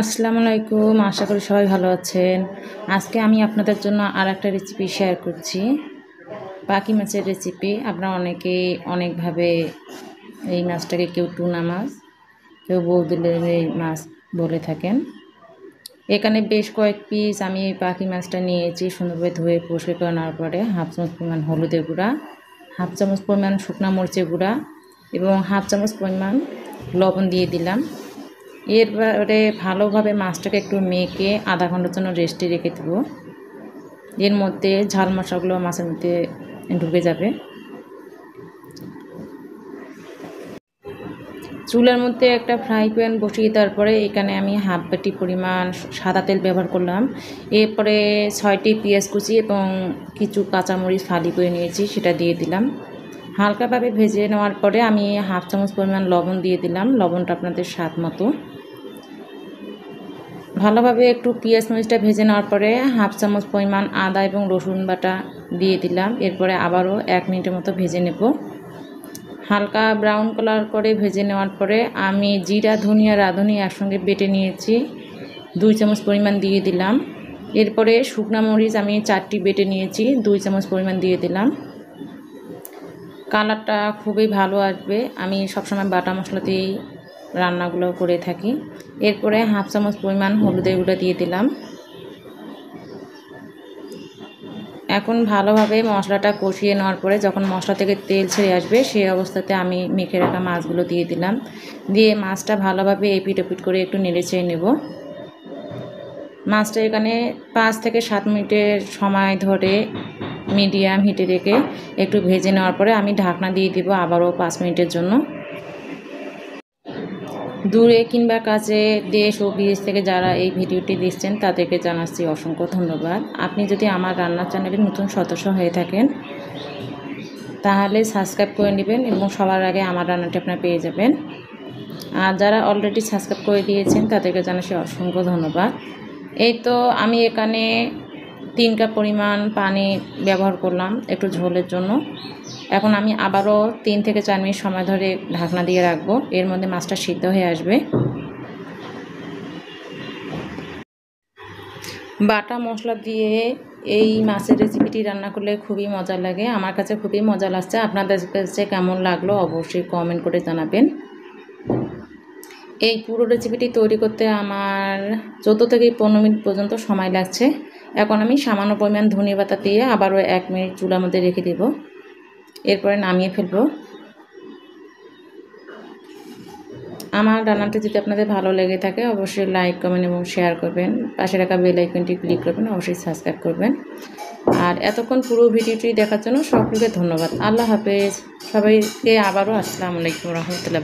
আসসালামু আলাইকুম, আশা করি সবাই ভালো আছেন। আজকে আমি আপনাদের জন্য আরেকটা রেসিপি শেয়ার করছি, পাখি মাছের রেসিপি। আপনারা অনেকেই অনেকভাবে এই মাছটাকে কেউ টুনা মাছ, কেউ বৌদিলের মাছ বলে থাকেন। এখানে বেশ কয়েক পিস আমি এই পাখি মাছটা নিয়েছি, সুন্দরভাবে ধুয়ে পরিষ্কার নেওয়ার পরে হাফ চামচ পরিমাণ হলুদের গুঁড়া, হাফ চামচ পরিমাণ শুকনো মরিচের গুঁড়া এবং হাফ চামচ পরিমাণ লবণ দিয়ে দিলাম। এরপরে ভালোভাবে মাছটাকে একটু মেখে আধা ঘন্টার জন্য রেস্টে রেখে দেব। এর মধ্যে ঝাল মশলাগুলো মাছের মধ্যে ঢুকে যাবে। চুলার মধ্যে একটা ফ্রাই প্যান বসিয়ে তারপরে এখানে আমি হাফ বাটি পরিমাণ সাদা তেল ব্যবহার করলাম। এরপরে 6টি পেঁয়াজ কুচি এবং কিছু কাঁচামরিচ ফালি করে নিয়েছি, সেটা দিয়ে দিলাম। হালকাভাবে ভেজে নেওয়ার পরে আমি হাফ চামচ পরিমাণ লবণ দিয়ে দিলাম। লবণটা আপনাদের স্বাদ মতো। ভালোভাবে একটু পেঁয়াজ মরিচটা ভেজে নেওয়ার পরে হাফ চামচ পরিমাণ আদা এবং রসুন বাটা দিয়ে দিলাম। এরপরে আবারও 1 মিনিটের মতো ভেজে নেব। হালকা ব্রাউন কালার করে ভেজে নেওয়ার পরে আমি জিরা, ধনিয়া, রাঁধুনি একসঙ্গে বেটে নিয়েছি, 2 চামচ পরিমাণ দিয়ে দিলাম। এরপরে শুকনো মরিচ আমি 4টি বেটে নিয়েছি, 2 চামচ পরিমাণ দিয়ে দিলাম। কালারটা খুবই ভালো আসবে, আমি সবসময় বাটা মশলাতেই রান্নাগুলো করে থাকি। এরপরে হাফ চামচ পরিমাণ হলুদের গুঁড়া দিয়ে দিলাম। এখন ভালোভাবে মশলাটা কষিয়ে নেওয়ার পরে যখন মশলা থেকে তেল ছেড়ে আসবে সেই অবস্থাতে আমি মেখে রাখা মাছগুলো দিয়ে দিলাম। দিয়ে মাছটা ভালোভাবে এপিট ওপিট করে একটু নেড়ে চেড়ে নেব। মাছটা এখানে 5 থেকে 7 মিনিটের সময় ধরে মিডিয়াম হিটে রেখে একটু ভেজে নেওয়ার পরে আমি ঢাকনা দিয়ে দিব আবারও 5 মিনিটের জন্য। দূরে কিংবা কাছে, দেশ ও বিদেশ থেকে যারা এই ভিডিওটি দেখছেন তাদেরকে জানাচ্ছি অসংখ্য ধন্যবাদ। আপনি যদি আমার রান্নার চ্যানেলে নতুন সদস্য হয়ে থাকেন তাহলে সাবস্ক্রাইব করে নেবেন এবং সবার আগে আমার রান্নাটি আপনারা পেয়ে যাবেন। আর যারা অলরেডি সাবস্ক্রাইব করে দিয়েছেন তাদেরকে জানাচ্ছি অসংখ্য ধন্যবাদ। এই তো আমি এখানে 3 কাপ পরিমাণ পানি ব্যবহার করলাম একটু ঝোলের জন্য। এখন আমি আবারও 3 থেকে 4 মিনিট সময় ধরে ঢাকনা দিয়ে রাখবো, এর মধ্যে মাছটা সিদ্ধ হয়ে আসবে। বাটা মশলা দিয়ে এই মাছের রেসিপিটি রান্না করলে খুবই মজা লাগে, আমার কাছে খুবই মজা লাগছে। আপনাদের কাছে কেমন লাগলো অবশ্যই কমেন্ট করে জানাবেন। এই পুরো রেসিপিটি তৈরি করতে আমার 14 থেকে 15 মিনিট পর্যন্ত সময় লাগছে। এখন আমি সামান্য পরিমাণ ধনিয়া পাতা দিয়ে আবারও 1 মিনিট চুলার মধ্যে রেখে দেব, এরপরে নামিয়ে ফেলবো। আমার রান্নাটি যদি আপনাদের ভালো লেগে থাকে অবশ্যই লাইক, কমেন্ট এবং শেয়ার করবেন। পাশে রাখা বেল আইকনটি ক্লিক করবেন, অবশ্যই সাবস্ক্রাইব করবেন। আর এতক্ষণ পুরো ভিডিওটি দেখার জন্য সকলকে ধন্যবাদ। আল্লাহ হাফেজ। সবাইকে আবারও আসসালামু আলাইকুম রহমতুল্লাহ।